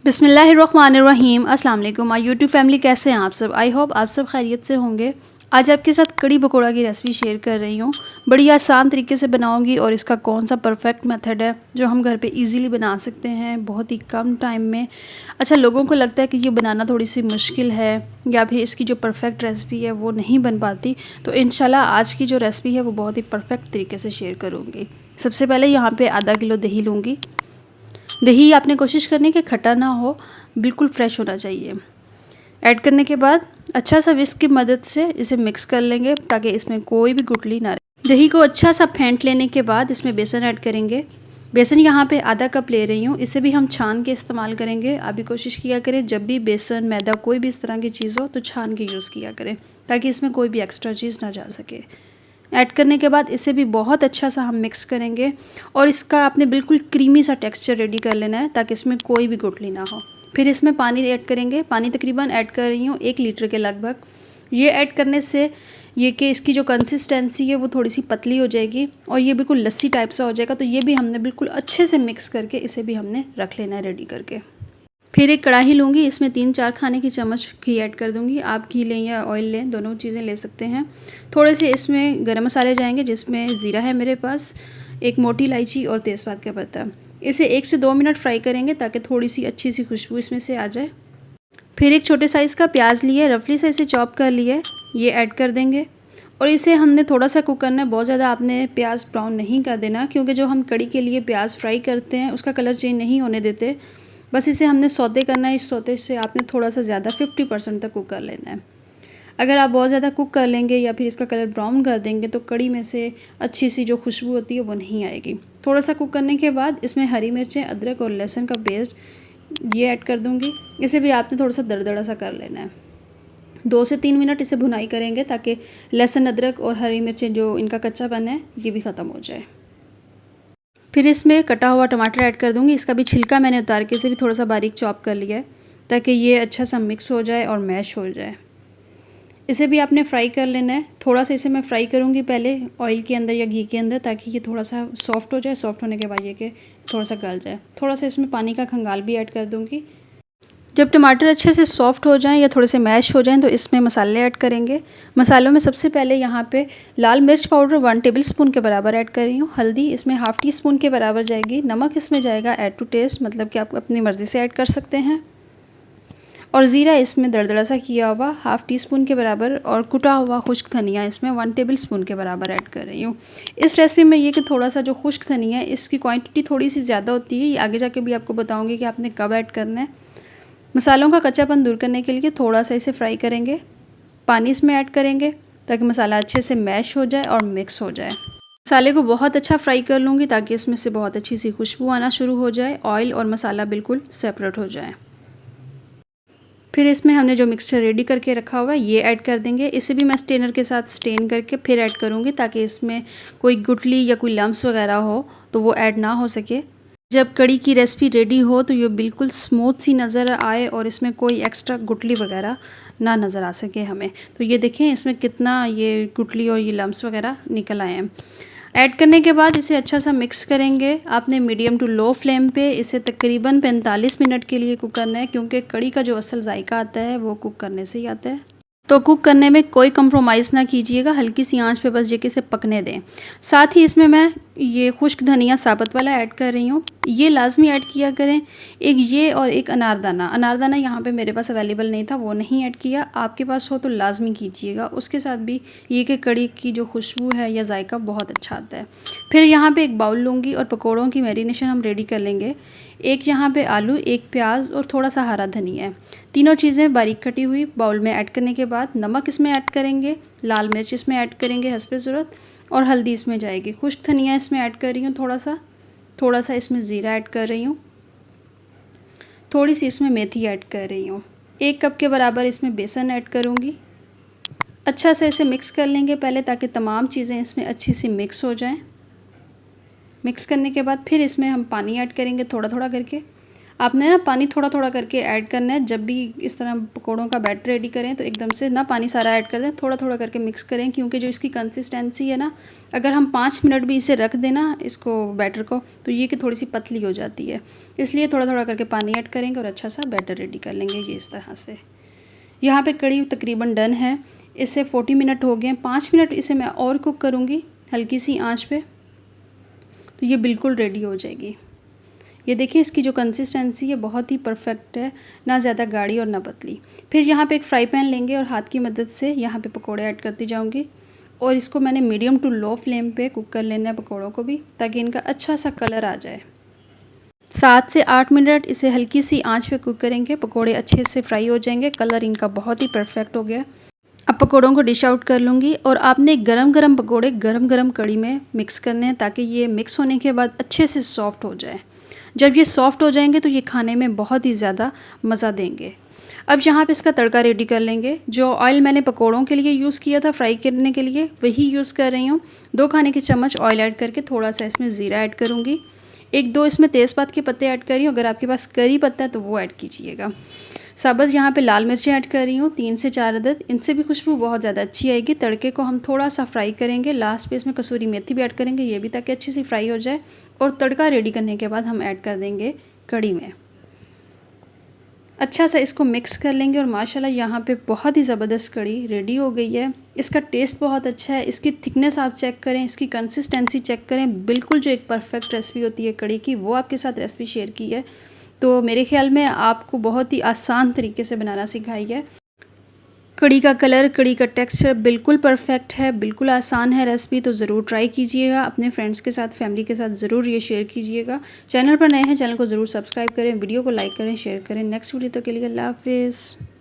बिस्मिल्लाहिर्रहमानिर्रहीम। अस्सलाम वालेकुम माय यूट्यूब फैमिली, कैसे हैं आप सब। आई होप आप सब खैरियत से होंगे। आज आपके साथ कड़ी पकौड़ा की रेसिपी शेयर कर रही हूँ। बड़ी आसान तरीके से बनाऊंगी और इसका कौन सा परफेक्ट मेथड है जो हम घर पे इजीली बना सकते हैं बहुत ही कम टाइम में। अच्छा, लोगों को लगता है कि ये बनाना थोड़ी सी मुश्किल है या फिर इसकी जो परफेक्ट रेसिपी है वो नहीं बन पाती, तो इंशाल्लाह आज की जो रेसिपी है वो बहुत ही परफेक्ट तरीके से शेयर करूँगी। सबसे पहले यहाँ पर आधा किलो दही लूँगी। दही आपने कोशिश करनी कि खट्टा ना हो, बिल्कुल फ्रेश होना चाहिए। ऐड करने के बाद अच्छा सा विस्क की मदद से इसे मिक्स कर लेंगे ताकि इसमें कोई भी गुठली ना रहे। दही को अच्छा सा फेंट लेने के बाद इसमें बेसन ऐड करेंगे। बेसन यहाँ पे आधा कप ले रही हूँ, इसे भी हम छान के इस्तेमाल करेंगे। आप भी कोशिश किया करें जब भी बेसन मैदा कोई भी इस तरह की चीज़ हो तो छान के यूज़ किया करें ताकि इसमें कोई भी एक्स्ट्रा चीज़ ना जा सके। ऐड करने के बाद इसे भी बहुत अच्छा सा हम मिक्स करेंगे और इसका आपने बिल्कुल क्रीमी सा टेक्सचर रेडी कर लेना है ताकि इसमें कोई भी गुठली ना हो। फिर इसमें पानी ऐड करेंगे। पानी तकरीबन ऐड कर रही हूँ 1 लीटर के लगभग। ये ऐड करने से ये कि इसकी जो कंसिस्टेंसी है वो थोड़ी सी पतली हो जाएगी और ये बिल्कुल लस्सी टाइप सा हो जाएगा। तो ये भी हमने बिल्कुल अच्छे से मिक्स करके इसे भी हमने रख लेना है रेडी करके। फिर एक कढ़ाई लूँगी, इसमें 3-4 खाने की चम्मच घी ऐड कर दूँगी। आप घी लें या ऑयल लें, दोनों चीज़ें ले सकते हैं। थोड़े से इसमें गरम मसाले जाएंगे जिसमें ज़ीरा है मेरे पास, एक मोटी इलायची और तेज़पात का पत्ता। इसे 1 से 2 मिनट फ्राई करेंगे ताकि थोड़ी सी अच्छी सी खुशबू इसमें से आ जाए। फिर एक छोटे साइज़ का प्याज लिए, रफली से इसे चॉप कर लिए, ये ऐड कर देंगे और इसे हमने थोड़ा सा कुक करना है। बहुत ज़्यादा आपने प्याज ब्राउन नहीं कर देना क्योंकि जो हम कड़ी के लिए प्याज फ्राई करते हैं उसका कलर चेंज नहीं होने देते। बस इसे हमने सौते करना है। इस सौते से आपने थोड़ा सा ज़्यादा 50% तक कुक कर लेना है। अगर आप बहुत ज़्यादा कुक कर लेंगे या फिर इसका कलर ब्राउन कर देंगे तो कड़ी में से अच्छी सी जो खुशबू होती है वो नहीं आएगी। थोड़ा सा कुक करने के बाद इसमें हरी मिर्चें, अदरक और लहसुन का पेस्ट ये ऐड कर दूँगी। इसे भी आपने थोड़ा सा दरदरा सा कर लेना है। 2 से 3 मिनट इसे भुनाई करेंगे ताकि लहसुन, अदरक और हरी मिर्चें जो इनका कच्चापन है ये भी ख़त्म हो जाए। फिर इसमें कटा हुआ टमाटर ऐड कर दूँगी। इसका भी छिलका मैंने उतार के इसे भी थोड़ा सा बारीक चॉप कर लिया है ताकि ये अच्छा सा मिक्स हो जाए और मैश हो जाए। इसे भी आपने फ्राई कर लेना है। थोड़ा सा इसे मैं फ्राई करूँगी पहले ऑयल के अंदर या घी के अंदर ताकि ये थोड़ा सा सॉफ्ट हो जाए। सॉफ्ट होने के बाद ये कि थोड़ा सा गल जाए। थोड़ा सा इसमें पानी का खंगाल भी ऐड कर दूँगी। जब टमाटर अच्छे से सॉफ्ट हो जाएं या थोड़े से मैश हो जाएं तो इसमें मसाले ऐड करेंगे। मसालों में सबसे पहले यहाँ पे लाल मिर्च पाउडर 1 टेबलस्पून के बराबर ऐड कर रही हूँ। हल्दी इसमें ½ टीस्पून के बराबर जाएगी। नमक इसमें जाएगा ऐड टू टेस्ट, मतलब कि आप अपनी मर्ज़ी से ऐड कर सकते हैं। और ज़ीरा इसमें दरदरा सा किया हुआ ½ टीस्पून के बराबर और कुटा हुआ खुश्क धनिया इसमें 1 टेबलस्पून के बराबर ऐड कर रही हूँ। इस रेसिपी में ये कि थोड़ा सा जो खुश्क धनिया है इसकी क्वांटिटी थोड़ी सी ज़्यादा होती है। ये आगे जाके भी आपको बताऊँगी कि आपने कब ऐड करना है। मसालों का कच्चापन दूर करने के लिए थोड़ा सा इसे फ्राई करेंगे। पानी इसमें ऐड करेंगे ताकि मसाला अच्छे से मैश हो जाए और मिक्स हो जाए। मसाले को बहुत अच्छा फ्राई कर लूँगी ताकि इसमें से बहुत अच्छी सी खुशबू आना शुरू हो जाए, ऑयल और मसाला बिल्कुल सेपरेट हो जाए। फिर इसमें हमने जो मिक्सचर रेडी करके रखा हुआ है ये ऐड कर देंगे। इसे भी मैं स्टेनर के साथ स्टेन करके फिर ऐड करूँगी ताकि इसमें कोई गुठली या कोई लम्स वगैरह हो तो वो ऐड ना हो सके। जब कड़ी की रेसिपी रेडी हो तो ये बिल्कुल स्मूथ सी नज़र आए और इसमें कोई एक्स्ट्रा गुठली वगैरह ना नज़र आ सके हमें। तो ये देखें इसमें कितना ये गुठली और ये लम्स वगैरह निकल आए हैं। ऐड करने के बाद इसे अच्छा सा मिक्स करेंगे। आपने मीडियम टू लो फ्लेम पे इसे तकरीबन 45 मिनट के लिए कुक करना है क्योंकि कड़ी का जो असल जायका आता है वो कुक करने से ही आता है। तो कुक करने में कोई कंप्रोमाइज़ ना कीजिएगा, हल्की सी आंच पे बस ये कि इसे पकने दें। साथ ही इसमें मैं ये खुश्क धनिया साबुत वाला ऐड कर रही हूँ, ये लाजमी ऐड किया करें। एक ये और एक अनारदाना यहाँ पे मेरे पास अवेलेबल नहीं था, वो नहीं ऐड किया। आपके पास हो तो लाजमी कीजिएगा। उसके साथ भी ये कि कड़ी की जो खुशबू है या जायका बहुत अच्छा आता है। फिर यहाँ पे एक बाउल लूँगी और पकौड़ों की मैरिनेशन हम रेडी कर लेंगे। एक यहाँ पे आलू, एक प्याज और थोड़ा सा हरा धनिया है। तीनों चीज़ें बारीक कटी हुई बाउल में ऐड करने के बाद नमक इसमें ऐड करेंगे, लाल मिर्च इसमें ऐड करेंगे हस्बे ज़रूरत और हल्दी इसमें जाएगी। खुश्क धनिया इसमें ऐड कर रही हूँ थोड़ा सा इसमें ज़ीरा ऐड कर रही हूँ, थोड़ी सी इसमें मेथी ऐड कर रही हूँ। 1 कप के बराबर इसमें बेसन ऐड करूँगी। अच्छा से इसे मिक्स कर लेंगे पहले ताकि तमाम चीज़ें इसमें अच्छी सी मिक्स हो जाएं। मिक्स करने के बाद फिर इसमें हम पानी ऐड करेंगे थोड़ा थोड़ा करके। आपने ना पानी थोड़ा थोड़ा करके ऐड करना है। जब भी इस तरह पकौड़ों का बैटर रेडी करें तो एकदम से ना पानी सारा ऐड कर दें, थोड़ा थोड़ा करके मिक्स करें, क्योंकि जो इसकी कंसिस्टेंसी है ना, अगर हम 5 मिनट भी इसे रख दें ना इसको बैटर को, तो ये कि थोड़ी सी पतली हो जाती है। इसलिए थोड़ा थोड़ा करके पानी ऐड करेंगे और अच्छा सा बैटर रेडी कर लेंगे ये इस तरह से। यहाँ पे कड़ी तकरीबन डन है। इसे 40 मिनट हो गए, 5 मिनट इसे मैं और कुक करूँगी हल्की सी आंच पे, तो ये बिल्कुल रेडी हो जाएगी। ये देखिए इसकी जो कंसिस्टेंसी है बहुत ही परफेक्ट है, ना ज़्यादा गाढ़ी और ना पतली। फिर यहाँ पे एक फ्राई पैन लेंगे और हाथ की मदद से यहाँ पे पकोड़े ऐड करती जाऊँगी, और इसको मैंने मीडियम टू लो फ्लेम पे कुक कर लेना है पकोड़ों को भी, ताकि इनका अच्छा सा कलर आ जाए। 7 से 8 मिनट इसे हल्की सी आंच पे कुक करेंगे, पकोड़े अच्छे से फ्राई हो जाएंगे, कलर इनका बहुत ही परफेक्ट हो गया। अब पकोड़ों को डिश आउट कर लूँगी, और आपने गरम गरम पकोड़े गरम गरम कड़ी में मिक्स करने हैं, ताकि ये मिक्स होने के बाद अच्छे से सॉफ्ट हो जाए। जब ये सॉफ्ट हो जाएंगे तो ये खाने में बहुत ही ज़्यादा मज़ा देंगे। अब यहाँ पे इसका तड़का रेडी कर लेंगे। जो ऑयल मैंने पकोड़ों के लिए यूज़ किया था फ्राई करने के लिए, वही यूज़ कर रही हूँ। 2 खाने के चम्मच ऑयल ऐड करके थोड़ा सा इसमें ज़ीरा ऐड करूँगी, 1-2 इसमें तेज़पात के पत्ते ऐड करी हूँ, अगर आपके पास करी पत्ता है तो वो ऐड कीजिएगा। साबुत यहाँ पे लाल मिर्चें ऐड कर रही हूँ 3 से 4 अदद, इनसे भी खुशबू बहुत ज़्यादा अच्छी आएगी। तड़के को हम थोड़ा सा फ्राई करेंगे, लास्ट पे इसमें कसूरी मेथी भी ऐड करेंगे, ये भी ताकि अच्छी सी फ्राई हो जाए। और तड़का रेडी करने के बाद हम ऐड कर देंगे कड़ी में। अच्छा सा इसको मिक्स कर लेंगे, और माशाल्लाह यहाँ पे बहुत ही ज़बरदस्त कड़ी रेडी हो गई है। इसका टेस्ट बहुत अच्छा है, इसकी थिकनेस आप चेक करें, इसकी कंसिस्टेंसी चेक करें, बिल्कुल जो एक परफेक्ट रेसिपी होती है कड़ी की, वो आपके साथ रेसिपी शेयर की है। तो मेरे ख्याल में आपको बहुत ही आसान तरीके से बनाना सिखाई है। कड़ी का कलर, कड़ी का टेक्सचर बिल्कुल परफेक्ट है, बिल्कुल आसान है रेसिपी, तो ज़रूर ट्राई कीजिएगा। अपने फ्रेंड्स के साथ, फैमिली के साथ ज़रूर ये शेयर कीजिएगा। चैनल पर नए हैं, चैनल को ज़रूर सब्सक्राइब करें, वीडियो को लाइक करें, शेयर करें। नेक्स्ट वीडियो तक के लिए अल्लाह हाफिज़।